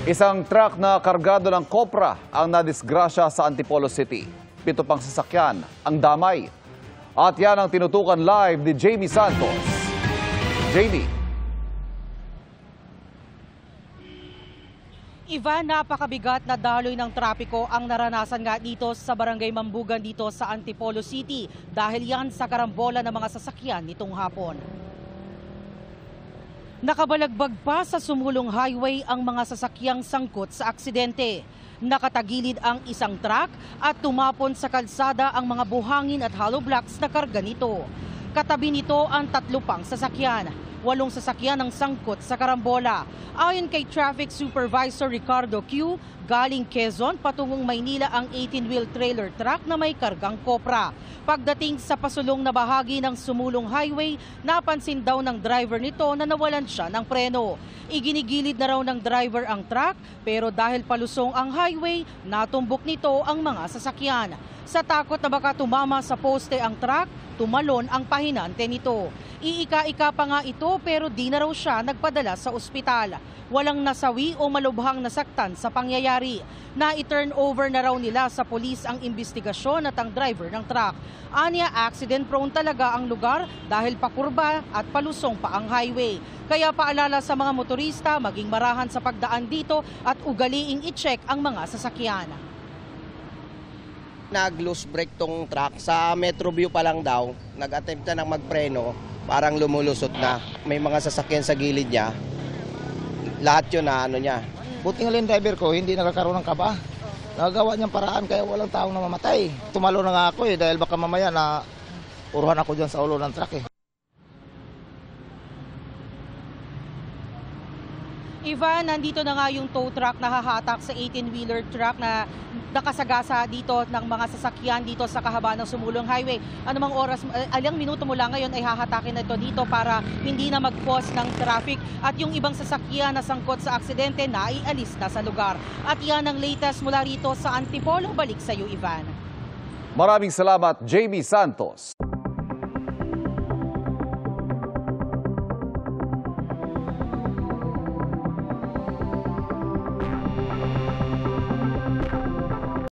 Isang truck na kargado ng kopra ang nadisgrasya sa Antipolo City. 7 pang sasakyan ang damay. At yan ang tinutukan live ni Jamie Santos. Jamie. Ivan, napakabigat na daloy ng trapiko ang naranasan nga dito sa Barangay Mambugan dito sa Antipolo City dahil yan sa karambola ng mga sasakyan nitong hapon. Nakabalagbag pa sa sumulong highway ang mga sasakyang sangkot sa aksidente. Nakatagilid ang isang truck at tumapon sa kalsada ang mga buhangin at hollow blocks na karga nito. Katabi nito ang 3 pang sasakyan. 8 sasakyan ang sangkot sa karambola. Ayon kay Traffic Supervisor Ricardo Q, galing Quezon patungong Maynila ang 18-wheel trailer truck na may kargang kopra. Pagdating sa pasulong na bahagi ng sumulong highway, napansin daw ng driver nito na nawalan siya ng preno. Iginigilid na raw ng driver ang truck pero dahil palusong ang highway, natumbok nito ang mga sasakyan. Sa takot na baka tumama sa poste ang truck, tumalon ang pahinante nito. Iika-ika pa nga ito pero di na raw siya nagpadala sa ospital. Walang nasawi o malubhang nasaktan sa pangyayari. Na-turn over na raw nila sa polis ang investigasyon at ang driver ng truck. Anya, accident prone talaga ang lugar dahil pakurba at palusong pa ang highway. Kaya paalala sa mga motorista maging marahan sa pagdaan dito at ugaliing i-check ang mga sasakyan. Nag-loose brake tong truck. Sa Metro View pa lang daw, nag-attempt na ng magpreno, parang lumulusot na. May mga sasakyan sa gilid niya. Lahat yun na ano niya. Buti nga yung driver ko, hindi nakakaroon ng kaba. Nagagawa niyang paraan kaya walang taong namamatay. Tumalo na nga ako dahil baka mamaya na uruhan ako dyan sa ulo ng truck Ivan, nandito na nga yung tow truck na hahatak sa 18-wheeler truck na nakasagasa dito ng mga sasakyan dito sa kahabaan ng sumulong highway. Anumang oras, alang minuto mula ngayon ay hahatakin na ito dito para hindi na mag-cause ng traffic at yung ibang sasakyan na sangkot sa aksidente na ialis na sa lugar. At yan ang latest mula rito sa Antipolo. Balik sa iyo, Ivan. Maraming salamat, Jamie Santos.